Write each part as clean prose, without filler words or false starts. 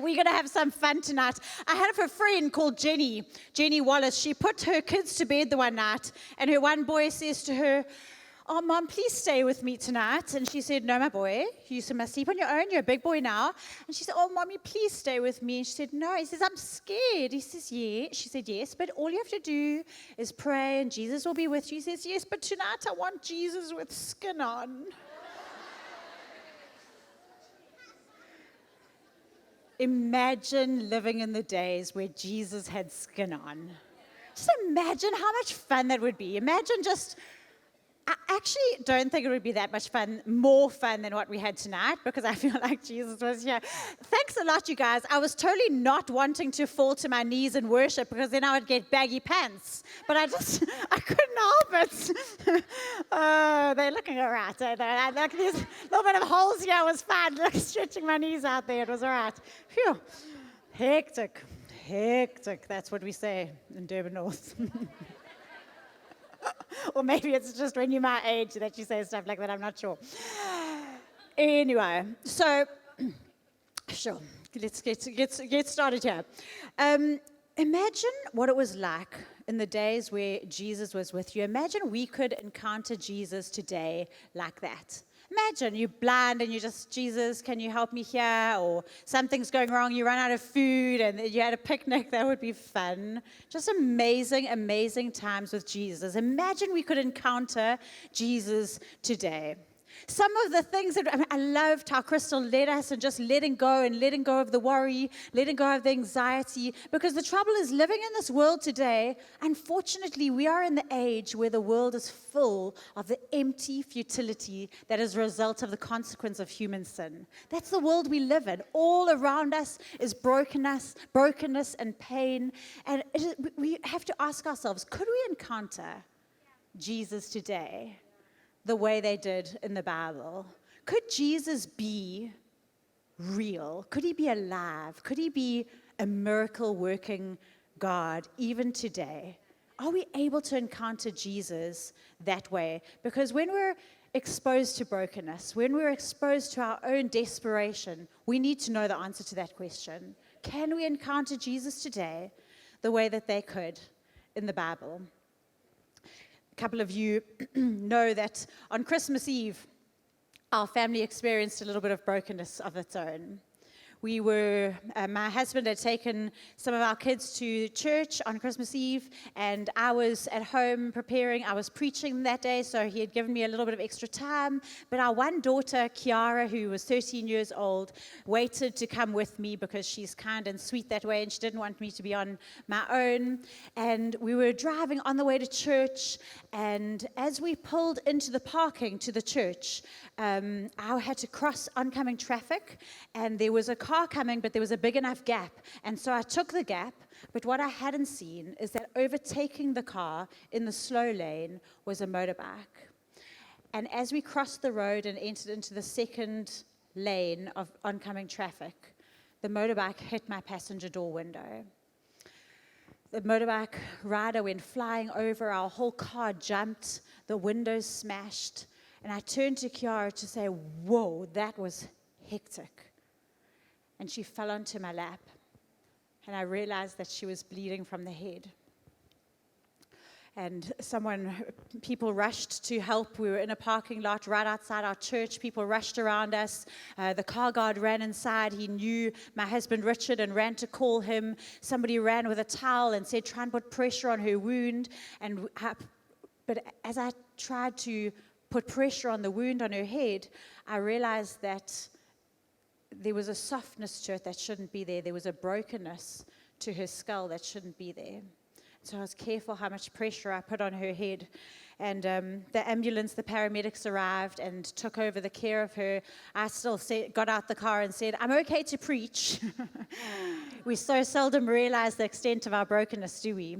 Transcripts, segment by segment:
we're going to have some fun tonight. I had a friend called Jenny Wallace. She put her kids to bed the one night, and her one boy says to her, "Oh, Mom, please stay with me tonight." And she said, "No, my boy, you must sleep on your own. You're a big boy now." And she said, "Oh, Mommy, please stay with me." And she said, "No." He says, "I'm scared." He says, "Yeah." She said, "Yes, but all you have to do is pray and Jesus will be with you." He says, "Yes, but tonight I want Jesus with skin on." Imagine living in the days where Jesus had skin on. Just imagine how much fun that would be. Imagine just... I actually don't think it would be that much fun, more fun than what we had tonight, because I feel like Jesus was here. Thanks a lot, you guys. I was totally not wanting to fall to my knees and worship, because then I would get baggy pants. But I couldn't help it. Oh, they're looking all right. Like this little bit of holes here was fun. Look, stretching my knees out there, it was all right. Phew. Hectic. That's what we say in Durban North. Or maybe it's just when you're my age that you say stuff like that, I'm not sure. Anyway, so, sure, let's get started here. Imagine what it was like in the days where Jesus was with you. Imagine we could encounter Jesus today like that. Imagine you're blind and you just, "Jesus, can you help me here?" Or something's going wrong, you run out of food and you had a picnic. That would be fun. Just amazing times with Jesus. Imagine we could encounter Jesus today. Some of the things that I loved how Crystal led us, and just letting go of the worry, letting go of the anxiety, because the trouble is living in this world today. Unfortunately, we are in the age where the world is full of the empty futility that is a result of the consequence of human sin. That's the world we live in. All around us is brokenness and pain. And we have to ask ourselves, could we encounter Jesus today the way they did in the Bible? Could Jesus be real? Could he be alive? Could he be a miracle-working God even today? Are we able to encounter Jesus that way? Because when we're exposed to brokenness, when we're exposed to our own desperation, we need to know the answer to that question. Can we encounter Jesus today the way that they could in the Bible? A couple of you know that on Christmas Eve, our family experienced a little bit of brokenness of its own. My husband had taken some of our kids to church on Christmas Eve, and I was at home preparing. I was preaching that day, so he had given me a little bit of extra time. But our one daughter, Kiara, who was 13 years old, waited to come with me because she's kind and sweet that way, and she didn't want me to be on my own. And we were driving on the way to church, and as we pulled into the parking to the church, I had to cross oncoming traffic, and there was a car coming, but there was a big enough gap. And so I took the gap, but what I hadn't seen is that overtaking the car in the slow lane was a motorbike. And as we crossed the road and entered into the second lane of oncoming traffic, the motorbike hit my passenger door window. The motorbike rider went flying over, our whole car jumped, the windows smashed, and I turned to Kiara to say, "Whoa, that was hectic." And she fell onto my lap, and I realized that she was bleeding from the head. And people rushed to help. We were in a parking lot right outside our church. People rushed around us. The car guard ran inside. He knew my husband Richard and ran to call him. Somebody ran with a towel and said, "Try and put pressure on her wound." But as I tried to put pressure on the wound on her head, I realized that there was a softness to it that shouldn't be there. There was a brokenness to her skull that shouldn't be there. So I was careful how much pressure I put on her head. And the ambulance, the paramedics arrived and took over the care of her. I still got out the car and said, "I'm okay to preach." We so seldom realize the extent of our brokenness, do we?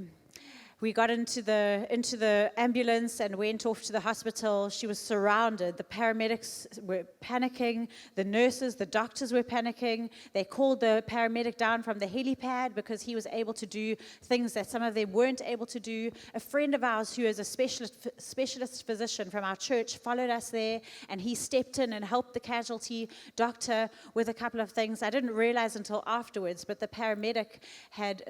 We got into the ambulance and went off to the hospital. She was surrounded. The paramedics were panicking. The nurses, the doctors were panicking. They called the paramedic down from the helipad because he was able to do things that some of them weren't able to do. A friend of ours who is a specialist physician from our church followed us there, and he stepped in and helped the casualty doctor with a couple of things. I didn't realize until afterwards, but the paramedic had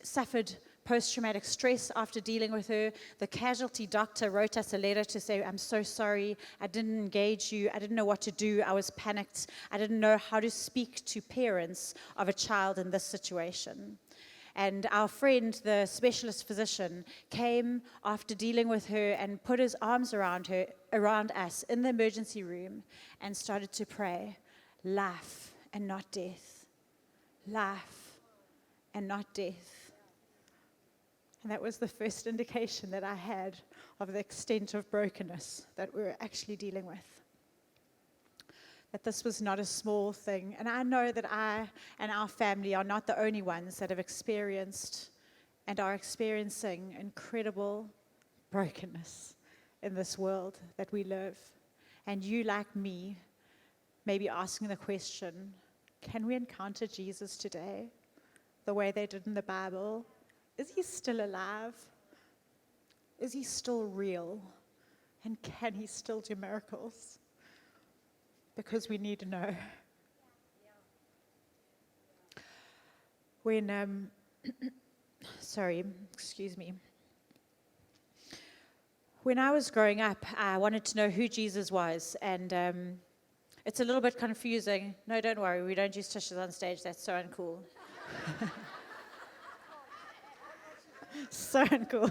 suffered post-traumatic stress after dealing with her. The casualty doctor wrote us a letter to say, I'm so sorry, I didn't engage you, I didn't know what to do, I was panicked, I didn't know how to speak to parents of a child in this situation. And our friend, the specialist physician, came after dealing with her and put his arms around us in the emergency room and started to pray, life and not death, life and not death. And that was the first indication that I had of the extent of brokenness that we were actually dealing with. That this was not a small thing. And I know that I and our family are not the only ones that have experienced and are experiencing incredible brokenness in this world that we live. And you, like me, may be asking the question, can we encounter Jesus today the way they did in the Bible? Is he still alive? Is he still real? And can he still do miracles? Because we need to know. When, excuse me. When I was growing up, I wanted to know who Jesus was, and it's a little bit confusing. No, don't worry, we don't use tissues on stage, that's so uncool. So uncool.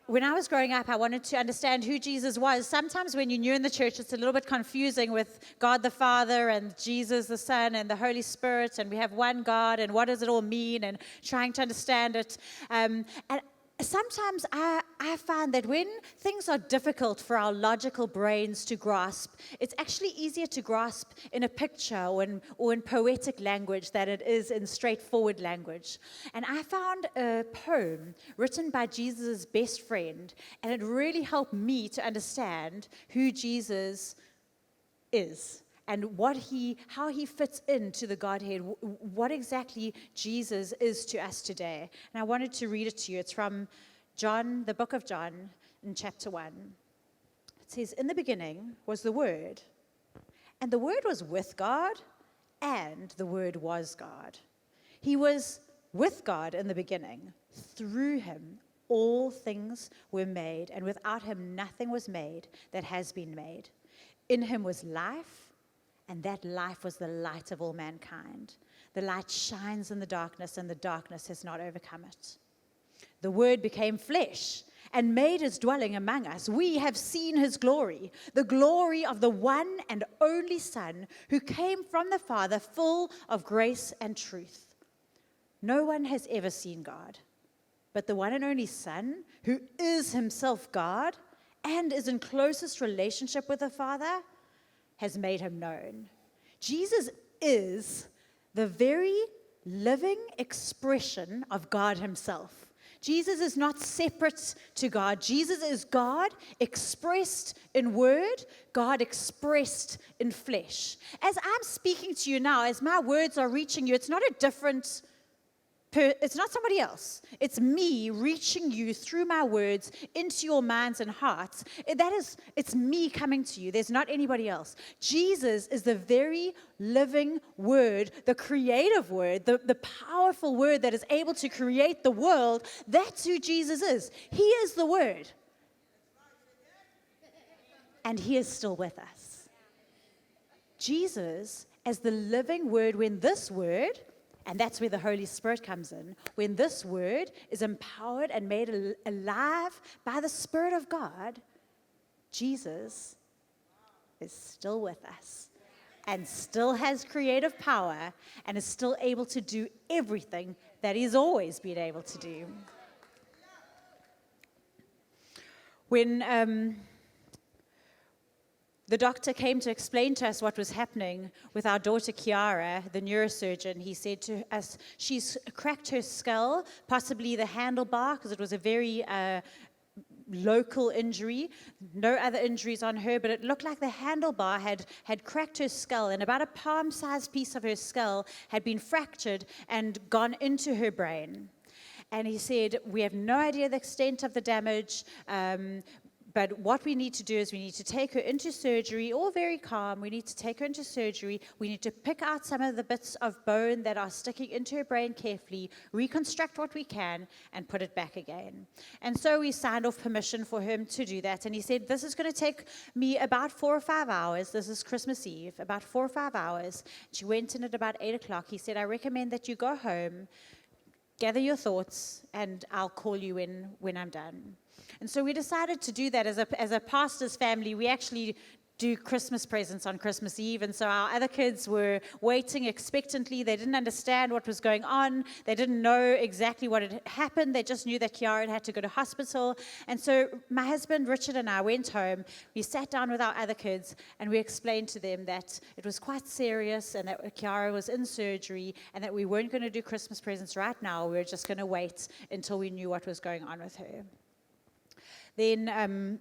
When I was growing up, I wanted to understand who Jesus was. Sometimes when you're new in the church, it's a little bit confusing with God the Father and Jesus the Son and the Holy Spirit, and we have one God, and what does it all mean, and trying to understand it. And sometimes I find that when things are difficult for our logical brains to grasp, it's actually easier to grasp in a picture or in poetic language than it is in straightforward language. And I found a poem written by Jesus' best friend, and it really helped me to understand who Jesus is. And how he fits into the Godhead, what exactly Jesus is to us today. And I wanted to read it to you. It's from John, the book of John, in chapter 1. It says, in the beginning was the Word, and the Word was with God, and the Word was God. He was with God in the beginning. Through him all things were made, and without him nothing was made that has been made. In him was life, and that life was the light of all mankind. The light shines in the darkness, and the darkness has not overcome it. The Word became flesh and made his dwelling among us. We have seen his glory, the glory of the one and only Son who came from the Father, full of grace and truth. No one has ever seen God, but the one and only Son, who is himself God and is in closest relationship with the Father, has made him known. Jesus is the very living expression of God himself. Jesus is not separate to God. Jesus is God expressed in word, God expressed in flesh. As I'm speaking to you now, as my words are reaching you, it's not a different it's not somebody else. It's me reaching you through my words into your minds and hearts. It's me coming to you. There's not anybody else. Jesus is the very living word, the creative word, the powerful word that is able to create the world. That's who Jesus is. He is the word. And he is still with us. Jesus, as the living word, when this word, and that's where the Holy Spirit comes in. When this word is empowered and made alive by the Spirit of God, Jesus is still with us and still has creative power and is still able to do everything that he's always been able to do. When the doctor came to explain to us what was happening with our daughter Kiara, the neurosurgeon. He said to us, she's cracked her skull, possibly the handlebar, because it was a very local injury, no other injuries on her, but it looked like the handlebar had cracked her skull, and about a palm-sized piece of her skull had been fractured and gone into her brain. And he said, we have no idea the extent of the damage, but what we need to do is we need to take her into surgery, all very calm. We need to take her into surgery. We need to pick out some of the bits of bone that are sticking into her brain carefully, reconstruct what we can, and put it back again. And so we signed off permission for him to do that. And he said, this is going to take me about 4 or 5 hours. This is Christmas Eve, about 4 or 5 hours. She went in at about 8 o'clock. He said, I recommend that you go home, gather your thoughts, and I'll call you in when I'm done. And so we decided to do that as a pastor's family. We actually do Christmas presents on Christmas Eve, and so our other kids were waiting expectantly. They didn't understand what was going on. They didn't know exactly what had happened. They just knew that Kiara had to go to hospital. And so my husband, Richard, and I went home. We sat down with our other kids, and we explained to them that it was quite serious and that Kiara was in surgery and that we weren't going to do Christmas presents right now. We were just going to wait until we knew what was going on with her. Then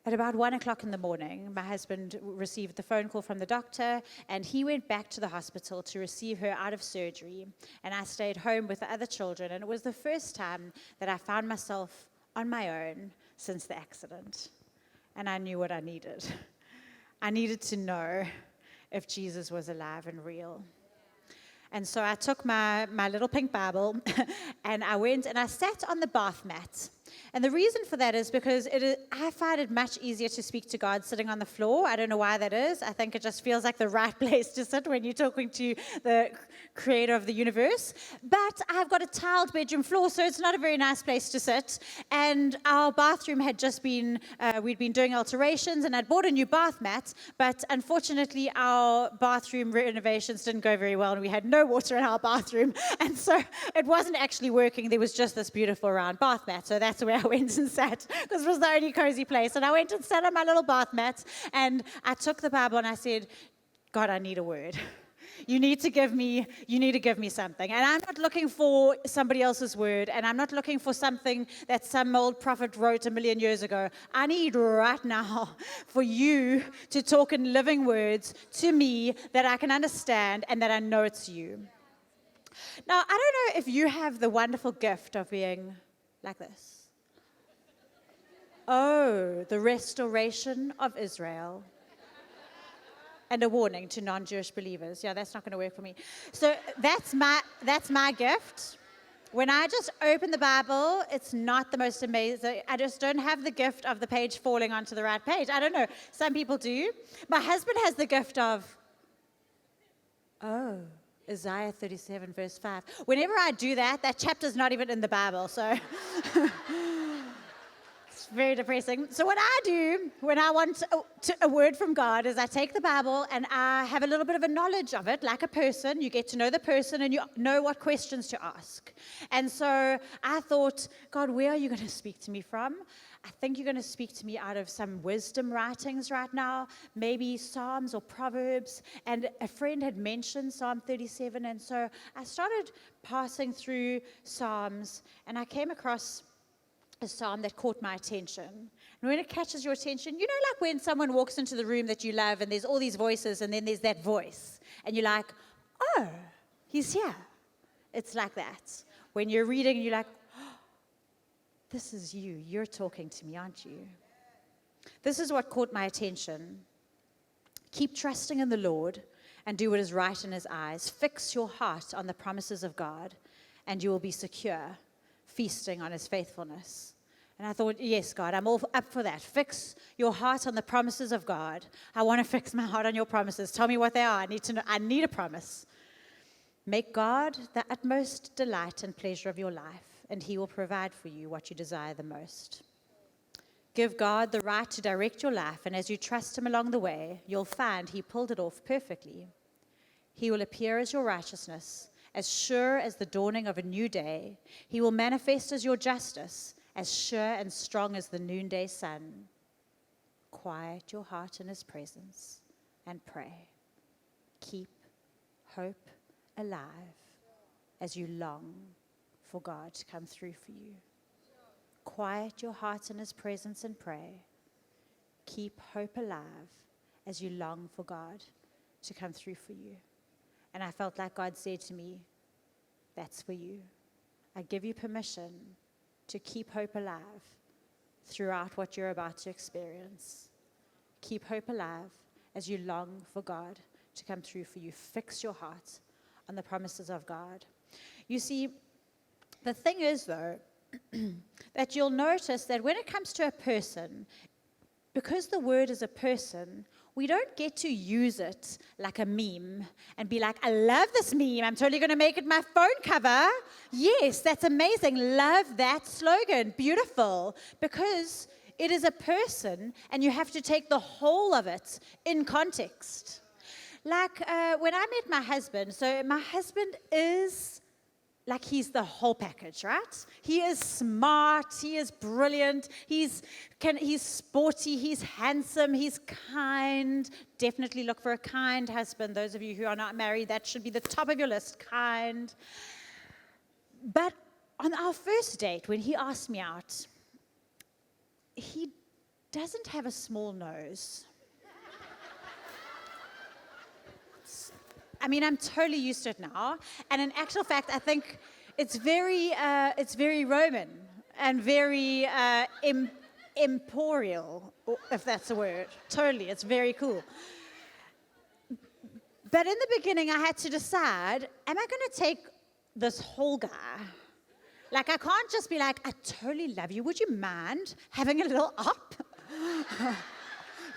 at about 1 o'clock in the morning, my husband received the phone call from the doctor, and he went back to the hospital to receive her out of surgery. And I stayed home with the other children, and it was the first time that I found myself on my own since the accident. And I knew what I needed. I needed to know if Jesus was alive and real. And so I took my little pink Bible and I went and I sat on the bath mat. And the reason for that is because I find it much easier to speak to God sitting on the floor. I don't know why that is. I think it just feels like the right place to sit when you're talking to the creator of the universe. But I've got a tiled bedroom floor, so it's not a very nice place to sit. And our bathroom had just been, we'd been doing alterations, and I'd bought a new bath mat. But unfortunately, our bathroom renovations didn't go very well, and we had no water in our bathroom. And so it wasn't actually working. There was just this beautiful round bath mat. So that's where I went and sat, because it was the only cozy place. And I went and sat on my little bath mat, and I took the Bible and I said, God, I need a word. You need to give me something. And I'm not looking for somebody else's word, and I'm not looking for something that some old prophet wrote 1,000,000 years ago. I need right now for you to talk in living words to me that I can understand and that I know it's you. Now, I don't know if you have the wonderful gift of being like this. Oh, the restoration of Israel. And a warning to non-Jewish believers. Yeah, that's not going to work for me. So that's my gift. When I just open the Bible, it's not the most amazing. I just don't have the gift of the page falling onto the right page. I don't know. Some people do. My husband has the gift of, Isaiah 37, verse 5. Whenever I do that chapter's not even in the Bible, so... Very depressing. So what I do when I want a word from God is I take the Bible and I have a little bit of a knowledge of it, like a person. You get to know the person and you know what questions to ask. And so I thought, God, where are you going to speak to me from? I think you're going to speak to me out of some wisdom writings right now, maybe Psalms or Proverbs. And a friend had mentioned Psalm 37. And so I started passing through Psalms and I came across a psalm that caught my attention. And when it catches your attention, you know, like when someone walks into the room that you love and there's all these voices and then there's that voice and you're like, oh, he's here. It's like that. When you're reading and you're like, oh, this is you. You're talking to me, aren't you? This is what caught my attention. Keep trusting in the Lord and do what is right in his eyes. Fix your heart on the promises of God and you will be secure, feasting on his faithfulness. And I thought, yes, God, I'm all up for that. Fix your heart on the promises of God. I want to fix my heart on your promises. Tell me what they are. I need to know. I need a promise. Make God the utmost delight and pleasure of your life, and he will provide for you what you desire the most. Give God the right to direct your life, and as you trust him along the way, you'll find he pulled it off perfectly. He will appear as your righteousness, as sure as the dawning of a new day. He will manifest as your justice, as sure and strong as the noonday sun. quiet your heart in his presence and pray. Keep hope alive as you long for God to come through for you. Quiet your heart in his presence and pray. Keep hope alive as you long for God to come through for you. And I felt like God said to me, that's for you. I give you permission to keep hope alive throughout what you're about to experience. Keep hope alive as you long for God to come through for you. Fix your heart on the promises of God. You see, the thing is, though, that you'll notice that when it comes to a person, because the word is a person, we don't get to use it like a meme and be like, I love this meme. I'm totally going to make it my phone cover. Yes, that's amazing. Love that slogan. Beautiful. Because it is a person and you have to take the whole of it in context. Like when I met my husband, so my husband is like he's the whole package, right? He is smart, he is brilliant, he's sporty, he's handsome, he's kind. Definitely look for a kind husband. Those of you who are not married, that should be the top of your list, kind. But on our first date, when he asked me out, he doesn't have a small nose. I mean, I'm totally used to it now. And in actual fact, I think it's very Roman and very imperial, if that's a word. Totally, it's very cool. But in the beginning, I had to decide, am I going to take this whole guy? Like, I can't just be like, I totally love you. Would you mind having a little up?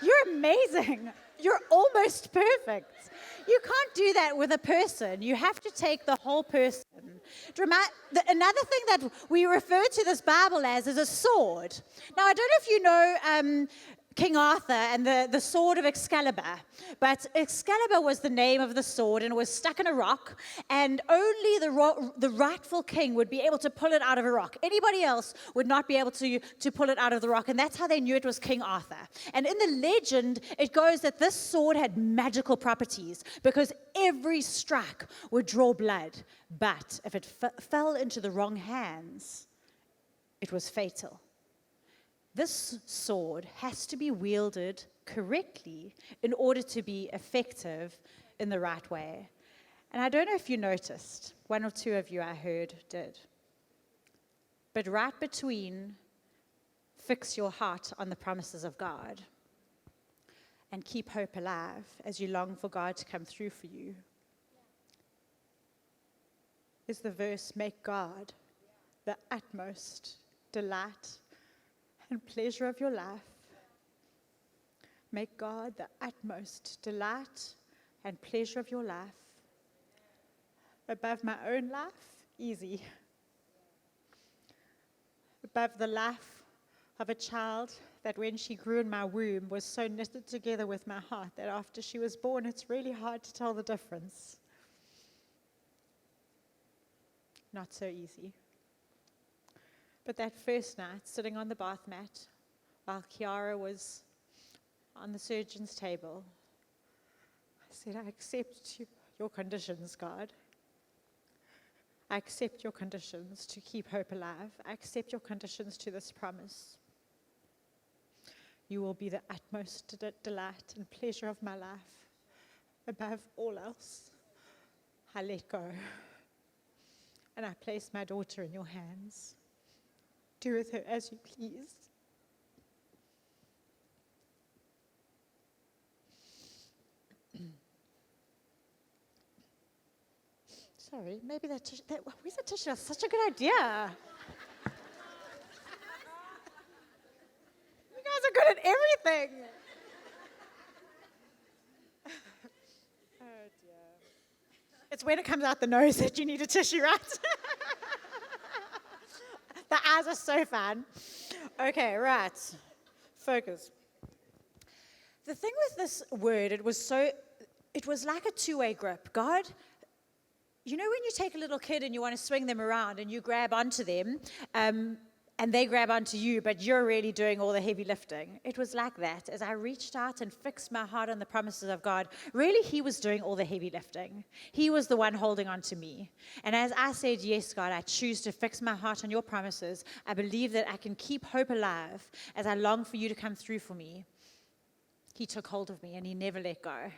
You're amazing. You're almost perfect. You can't do that with a person. You have to take the whole person. Another thing that we refer to this Bible as is a sword. Now, I don't know if you know King Arthur and the sword of Excalibur, but Excalibur was the name of the sword, and it was stuck in a rock, and only the rightful king would be able to pull it out of a rock. Anybody else would not be able to pull it out of the rock, and that's how they knew it was King Arthur. And in the legend, it goes that this sword had magical properties because every strike would draw blood, but if it fell into the wrong hands, it was fatal. This sword has to be wielded correctly in order to be effective in the right way. And I don't know if you noticed, one or two of you I heard did. But right between fix your heart on the promises of God and keep hope alive as you long for God to come through for you is the verse, make God the utmost delight and pleasure of your life. Make God the utmost delight and pleasure of your life. Above my own life, easy. Above the life of a child that when she grew in my womb was so knitted together with my heart that after she was born, it's really hard to tell the difference. Not so easy. But that first night, sitting on the bath mat, while Kiara was on the surgeon's table, I said, I accept your conditions, God. I accept your conditions to keep hope alive. I accept your conditions to this promise. You will be the utmost delight and pleasure of my life. Above all else, I let go. And I place my daughter in your hands. Do with her as you please. Sorry, maybe where's the tissue? That's such a good idea. You guys are good at everything. Oh dear. It's when it comes out the nose that you need a tissue, right? The eyes are so fun. Okay, right. Focus. The thing with this word, it was like a two-way grip. God, you know when you take a little kid and you want to swing them around and you grab onto them, and they grab onto you, but you're really doing all the heavy lifting. It was like that. As I reached out and fixed my heart on the promises of God, really he was doing all the heavy lifting. He was the one holding on to me. And as I said, yes, God, I choose to fix my heart on your promises. I believe that I can keep hope alive as I long for you to come through for me. He took hold of me and he never let go.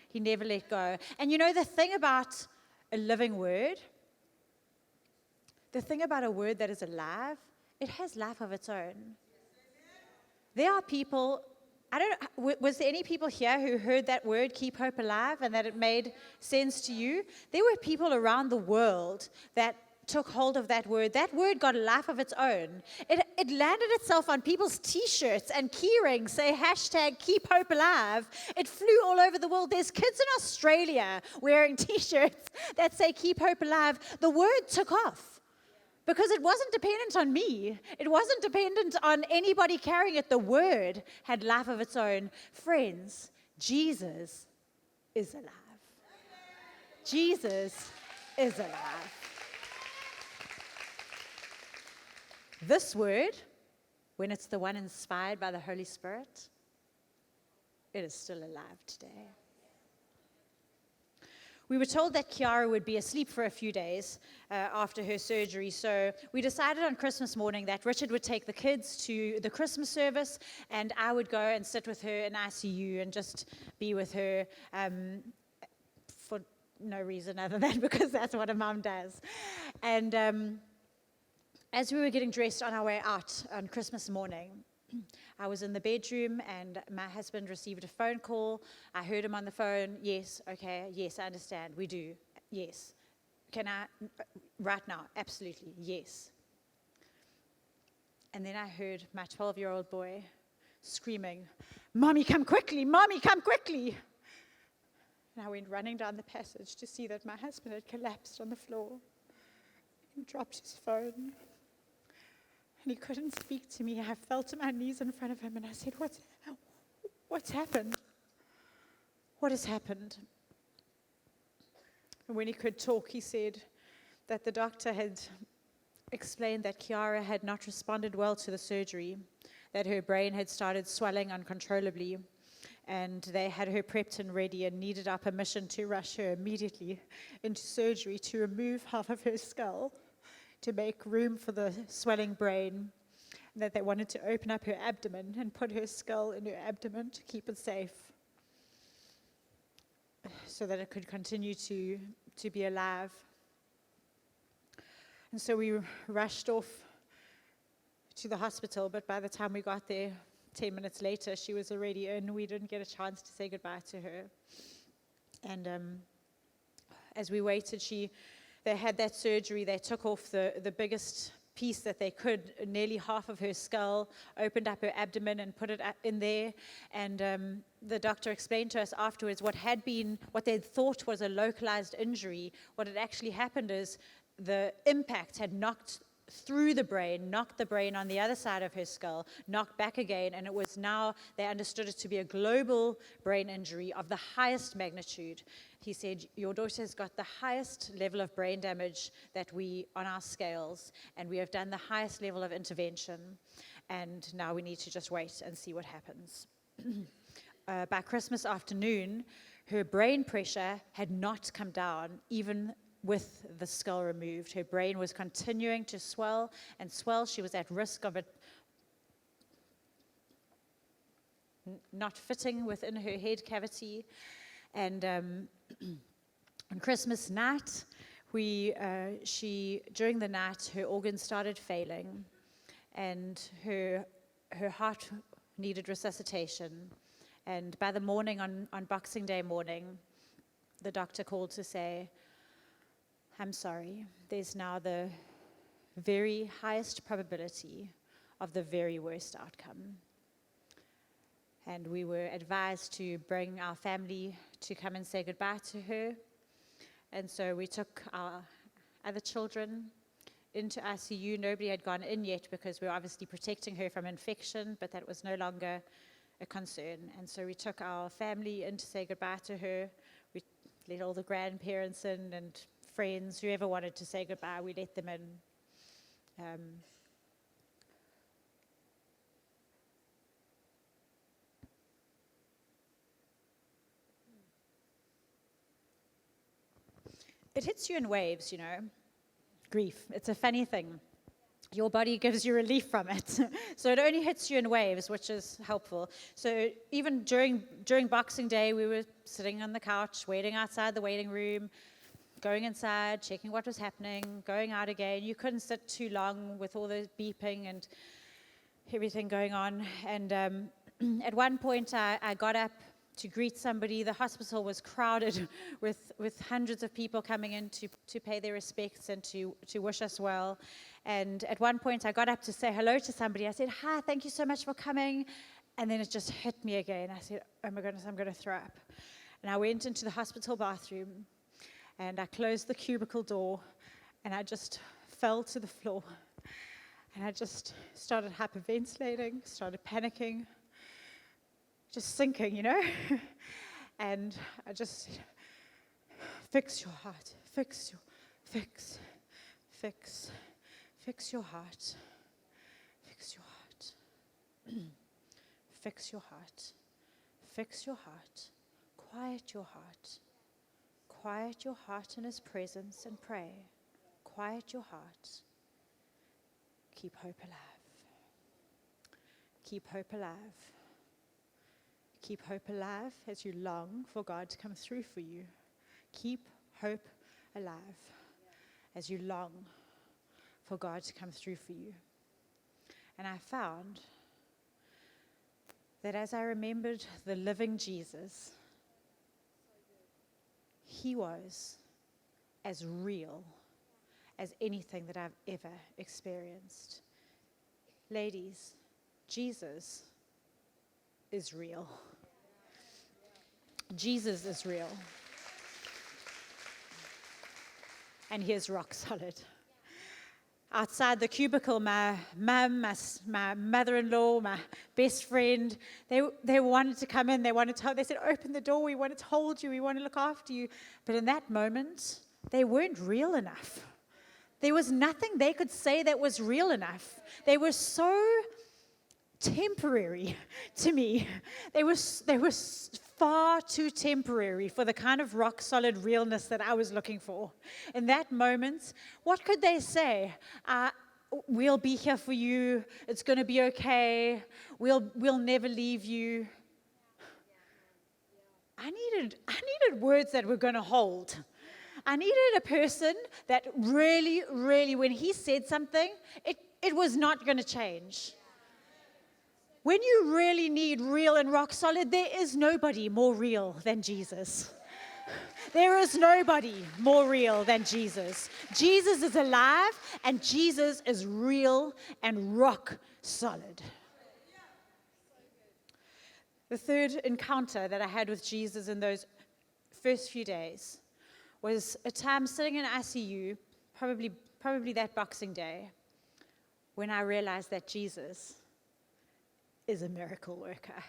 He never let go. And you know the thing about a living word, the thing about a word that is alive, it has life of its own. There are people, I don't know, was there any people here who heard that word, keep hope alive, and that it made sense to you? There were people around the world that took hold of that word. That word got a life of its own. It landed itself on people's T-shirts and key rings, say hashtag keep hope alive. It flew all over the world. There's kids in Australia wearing T-shirts that say keep hope alive. The word took off. Because it wasn't dependent on me. It wasn't dependent on anybody carrying it. The word had life of its own. Friends, Jesus is alive. Jesus is alive. This word, when it's the one inspired by the Holy Spirit, it is still alive today. We were told that Kiara would be asleep for a few days after her surgery, so we decided on Christmas morning that Richard would take the kids to the Christmas service, and I would go and sit with her in ICU and just be with her for no reason other than because that's what a mum does. And as we were getting dressed on our way out on Christmas morning, I was in the bedroom and my husband received a phone call. I heard him on the phone. Yes, okay, yes, I understand. We do. Yes. Can I, right now? Absolutely, yes. And then I heard my 12-year-old boy screaming, "Mommy, come quickly! Mommy, come quickly!" And I went running down the passage to see that my husband had collapsed on the floor. He dropped his phone. And he couldn't speak to me. I fell to my knees in front of him and I said, what's happened? What has happened? And when he could talk, he said that the doctor had explained that Kiara had not responded well to the surgery, that her brain had started swelling uncontrollably, and they had her prepped and ready and needed our permission to rush her immediately into surgery to remove half of her skull, to make room for the swelling brain, that they wanted to open up her abdomen and put her skull in her abdomen to keep it safe so that it could continue to be alive. And so we rushed off to the hospital, but by the time we got there, 10 minutes later, she was already in. We didn't get a chance to say goodbye to her. And as we waited, they had that surgery. They took off the biggest piece that they could, nearly half of her skull, opened up her abdomen and put it in there. And the doctor explained to us afterwards what they thought was a localized injury. What had actually happened is the impact had knocked through the brain, knocked the brain on the other side of her skull, knocked back again, and it was now, they understood it to be a global brain injury of the highest magnitude. He said, your daughter's got the highest level of brain damage on our scales, and we have done the highest level of intervention, and now we need to just wait and see what happens. By Christmas afternoon, her brain pressure had not come down, even with the skull removed. Her brain was continuing to swell and swell. She was at risk of it not fitting within her head cavity. And on Christmas night, during the night, her organs started failing, and her heart needed resuscitation. And by the morning, on Boxing Day morning, the doctor called to say, I'm sorry, there's now the very highest probability of the very worst outcome. And we were advised to bring our family to come and say goodbye to her. And so we took our other children into ICU. Nobody had gone in yet because we were obviously protecting her from infection, but that was no longer a concern. And so we took our family in to say goodbye to her. We let all the grandparents in and friends, whoever wanted to say goodbye, we let them in. it hits you in waves, you know. Grief, it's a funny thing. Your body gives you relief from it. So it only hits you in waves, which is helpful. So even during Boxing Day, we were sitting on the couch, waiting outside the waiting room, going inside, checking what was happening, going out again. You couldn't sit too long with all the beeping and everything going on. And at one point, I got up to greet somebody. The hospital was crowded with hundreds of people coming in to pay their respects and to wish us well. And at one point, I got up to say hello to somebody. I said, "Hi, thank you so much for coming." And then it just hit me again. I said, "Oh my goodness, I'm going to throw up." And I went into the hospital bathroom, and I closed the cubicle door, and I just fell to the floor. And I just started hyperventilating, started panicking, just sinking, you know. And I just said, fix your heart, fix your heart, fix your heart, fix your heart, quiet your heart in His presence and pray, quiet your heart, keep hope alive, keep hope alive. Keep hope alive as you long for God to come through for you. Keep hope alive as you long for God to come through for you. And I found that as I remembered the living Jesus, He was as real as anything that I've ever experienced. Ladies, Jesus is real. Jesus is real. And He is rock solid. Outside the cubicle, my mum, my mother-in-law, my best friend, they wanted to come in. They said, "Open the door. We want to hold you. We want to look after you." But in that moment, they weren't real enough. There was nothing they could say that was real enough. They were so temporary to me. They were far too temporary for the kind of rock solid realness that I was looking for. In that moment, what could they say? We'll be here for you. It's going to be okay. We'll never leave you. I needed words that were going to hold. I needed a person that really, really, when he said something, it was not going to change. When you really need real and rock solid, there is nobody more real than Jesus. There is nobody more real than Jesus. Jesus is alive, and Jesus is real and rock solid. The third encounter that I had with Jesus in those first few days was a time sitting in ICU, probably that Boxing Day, when I realized that Jesus is a miracle worker.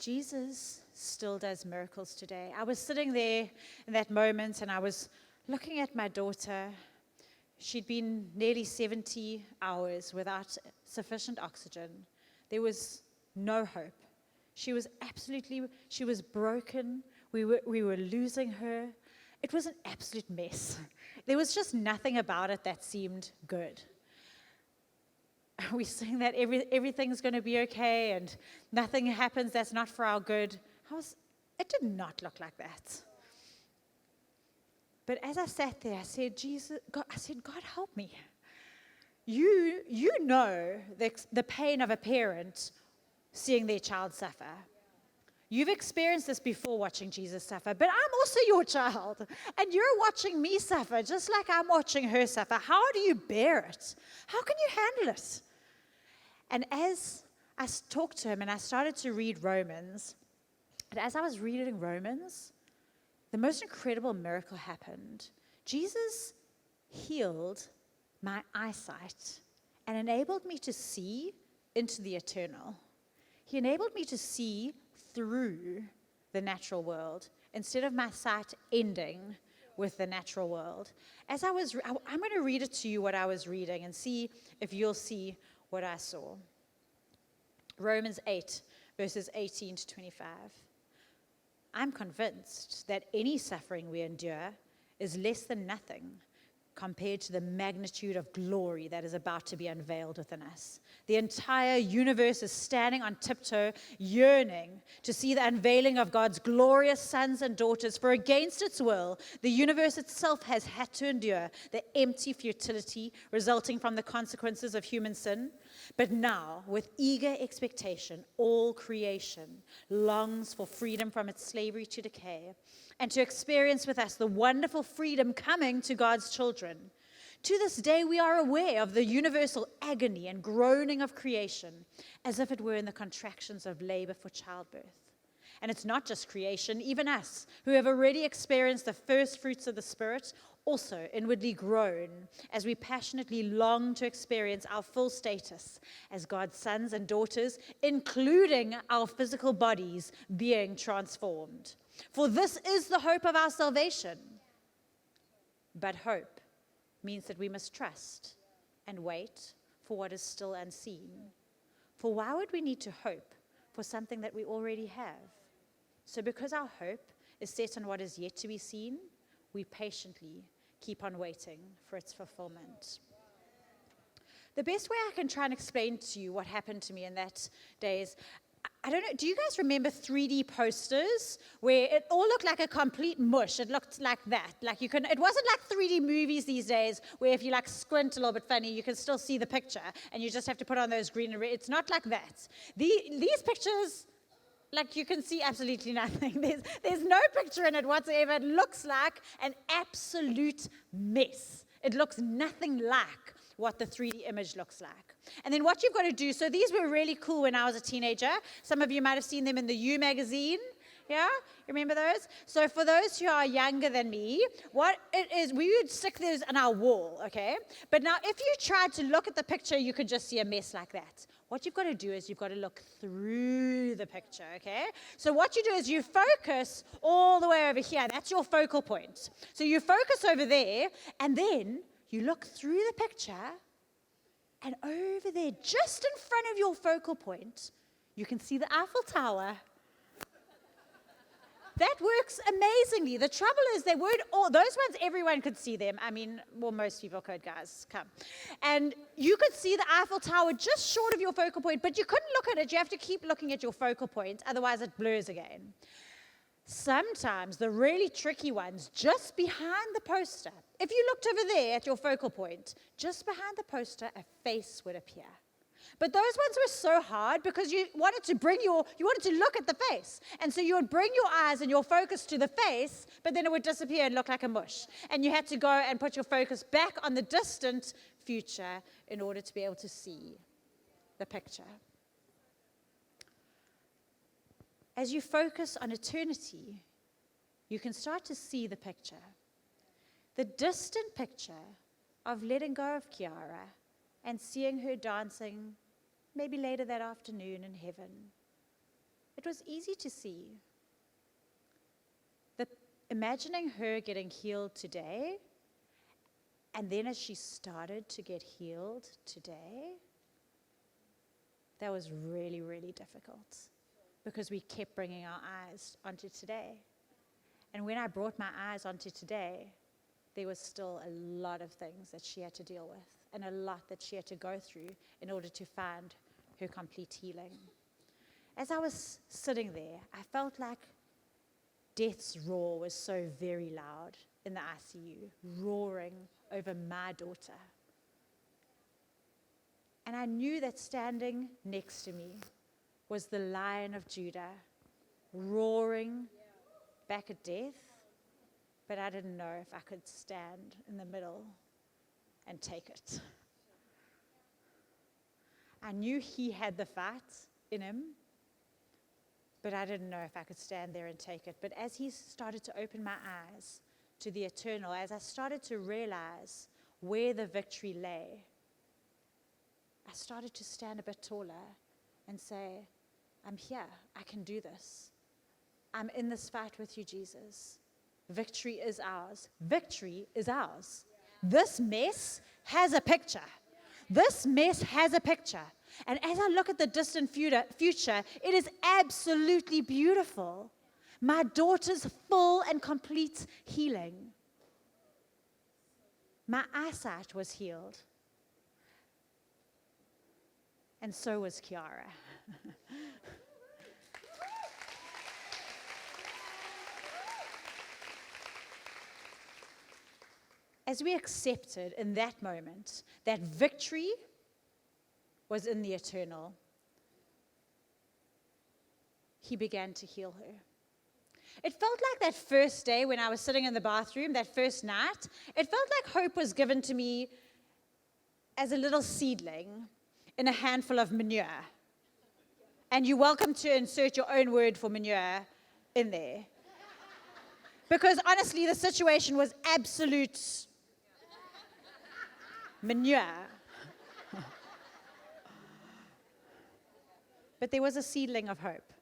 Jesus still does miracles today. I was sitting there in that moment, and I was looking at my daughter. She'd been nearly 70 hours without sufficient oxygen. There was no hope. She was broken. We were losing her. It was an absolute mess. There was just nothing about it that seemed good. We sing that everything's going to be okay and nothing happens that's not for our good. It did not look like that. But as I sat there, I said, God, help me. You know the pain of a parent seeing their child suffer. You've experienced this before watching Jesus suffer, but I'm also your child, and you're watching me suffer just like I'm watching her suffer. How do you bear it? How can you handle it? And as I talked to him and I started to read Romans, and as I was reading Romans, the most incredible miracle happened. Jesus healed my eyesight and enabled me to see into the eternal. He enabled me to see through the natural world instead of my sight ending with the natural world. I'm going to read it to you what I was reading and see if you'll see what I saw. Romans 8, verses 18 to 25. I'm convinced that any suffering we endure is less than nothing compared to the magnitude of glory that is about to be unveiled within us. The entire universe is standing on tiptoe, yearning to see the unveiling of God's glorious sons and daughters, for against its will, the universe itself has had to endure the empty futility resulting from the consequences of human sin. But now, with eager expectation, all creation longs for freedom from its slavery to decay, and to experience with us the wonderful freedom coming to God's children. To this day, we are aware of the universal agony and groaning of creation, as if it were in the contractions of labor for childbirth. And it's not just creation, even us, who have already experienced the first fruits of the Spirit, also inwardly groan as we passionately long to experience our full status as God's sons and daughters, including our physical bodies being transformed. For this is the hope of our salvation. But hope means that we must trust and wait for what is still unseen. For why would we need to hope for something that we already have? So because our hope is set on what is yet to be seen, we patiently keep on waiting for its fulfillment. The best way I can try and explain to you what happened to me in that day is, I don't know, do you guys remember 3D posters where it all looked like a complete mush? It looked like that. It wasn't like 3D movies these days where if you squint a little bit funny, you can still see the picture and you just have to put on those green and red. It's not like that. These pictures, you can see absolutely nothing. There's no picture in it whatsoever. It looks like an absolute mess. It looks nothing like what the 3D image looks like. And then what you've got to do, so these were really cool when I was a teenager. Some of you might have seen them in the U magazine. Yeah? You remember those? So for those who are younger than me, what it is, we would stick those on our wall, okay? But now if you tried to look at the picture, you could just see a mess like that. What you've got to do is you've got to look through the picture, okay? So what you do is you focus all the way over here. That's your focal point. So you focus over there, and then you look through the picture, and over there, just in front of your focal point, you can see the Eiffel Tower. That works amazingly. The trouble is they weren't all, those ones, everyone could see them. I mean, well, most people could, guys, come. And you could see the Eiffel Tower just short of your focal point, but you couldn't look at it. You have to keep looking at your focal point, otherwise it blurs again. Sometimes the really tricky ones, just behind the poster, if you looked over there at your focal point, just behind the poster, a face would appear. But those ones were so hard because you wanted to look at the face. And so you would bring your eyes and your focus to the face, but then it would disappear and look like a mush. And you had to go and put your focus back on the distant future in order to be able to see the picture. As you focus on eternity, you can start to see the picture. The distant picture of letting go of Kiara and seeing her dancing maybe later that afternoon in heaven. It was easy to see. Imagining her getting healed today, and then as she started to get healed today, that was really, really difficult because we kept bringing our eyes onto today. And when I brought my eyes onto today, there was still a lot of things that she had to deal with and a lot that she had to go through in order to find her complete healing. As I was sitting there, I felt like death's roar was so very loud in the ICU, roaring over my daughter. And I knew that standing next to me was the Lion of Judah, roaring back at death, but I didn't know if I could stand in the middle and take it. I knew he had the fight in him, but I didn't know if I could stand there and take it. But as he started to open my eyes to the eternal, as I started to realize where the victory lay, I started to stand a bit taller and say, I'm here, I can do this. I'm in this fight with you, Jesus. Victory is ours. Victory is ours. This mess has a picture. This mess has a picture. And as I look at the distant future, it is absolutely beautiful. My daughter's full and complete healing. My eyesight was healed. And so was Kiara. As we accepted in that moment that victory was in the eternal, he began to heal her. It felt like that first day when I was sitting in the bathroom, that first night, it felt like hope was given to me as a little seedling in a handful of manure. And you're welcome to insert your own word for manure in there. Because honestly, the situation was absolute manure. But there was a seedling of hope.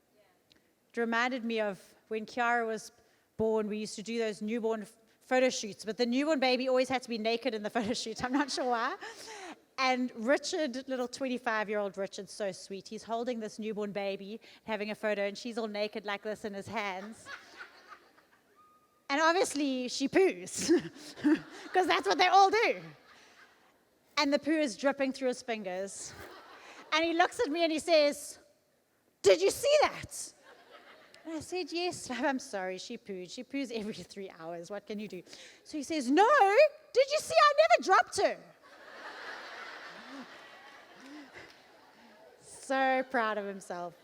It reminded me of when Kiara was born. We used to do those newborn photo shoots, but the newborn baby always had to be naked in the photo shoot. I'm not sure why. And Richard, little 25-year-old Richard, so sweet. He's holding this newborn baby, having a photo, and she's all naked like this in his hands. And obviously, she poos, because that's what they all do. And the poo is dripping through his fingers. And he looks at me and he says, "Did you see that?" And I said, "Yes, I'm sorry, she pooed. She poos every 3 hours. What can you do?" So he says, "No, did you see I never dropped her?" So proud of himself.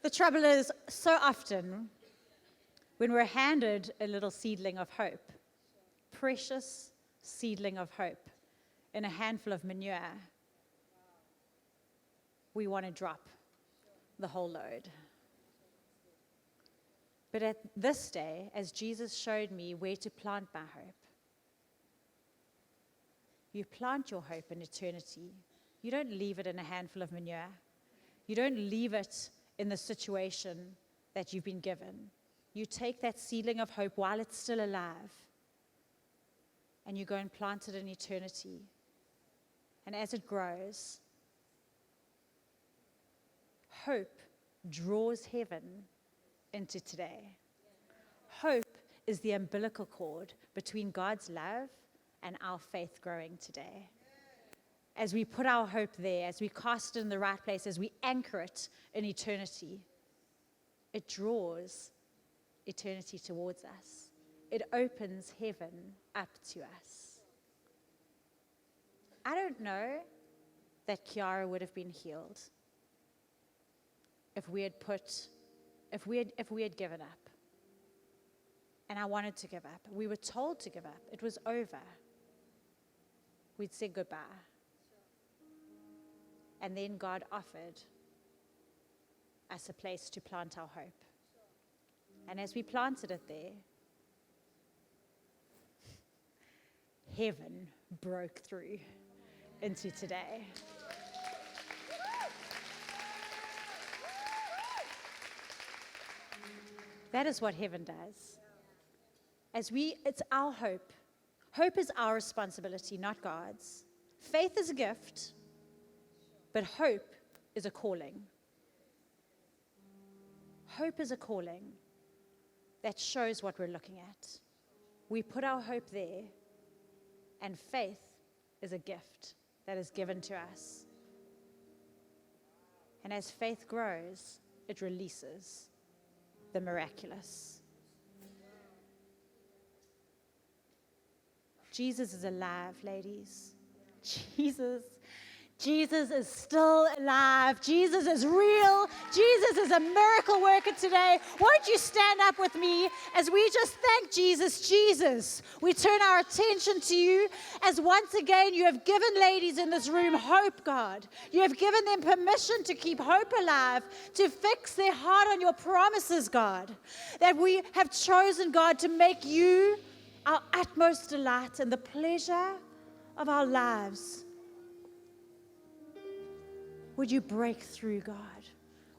The trouble is, so often, when we're handed a little seedling of hope, precious seedling of hope, in a handful of manure, we want to drop the whole load. But at this day, as Jesus showed me where to plant my hope, you plant your hope in eternity. You don't leave it in a handful of manure. You don't leave it in the situation that you've been given. You take that seedling of hope while it's still alive, and you go and plant it in eternity. And as it grows, hope draws heaven into today. Hope is the umbilical cord between God's love and our faith growing today. As we put our hope there, as we cast it in the right place, as we anchor it in eternity, it draws eternity towards us. It opens heaven up to us. I don't know that Kiara would have been healed if we had given up. And I wanted to give up. We were told to give up. It was over. We'd said goodbye. And then God offered us a place to plant our hope. And as we planted it there, heaven broke through into today. That is what heaven does. It's our hope. Hope is our responsibility, not God's. Faith is a gift, but hope is a calling. Hope is a calling that shows what we're looking at. We put our hope there, and faith is a gift that is given to us. And as faith grows, it releases the miraculous. Jesus is alive, ladies. Jesus is still alive. Jesus is real. Jesus is a miracle worker today. Won't you stand up with me as we just thank Jesus? Jesus, we turn our attention to you as once again you have given ladies in this room hope, God. You have given them permission to keep hope alive, to fix their heart on your promises, God. That we have chosen, God, to make you our utmost delight and the pleasure of our lives. Would you break through, God?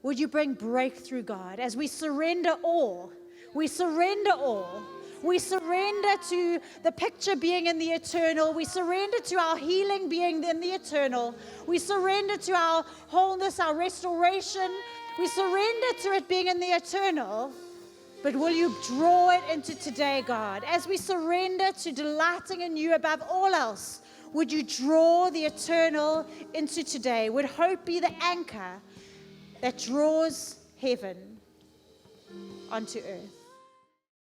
Would you bring breakthrough, God, as we surrender all? We surrender all. We surrender to the picture being in the eternal. We surrender to our healing being in the eternal. We surrender to our wholeness, our restoration. We surrender to it being in the eternal. but will you draw it into today, God? As we surrender to delighting in you above all else, would you draw the eternal into today? Would hope be the anchor that draws heaven onto earth?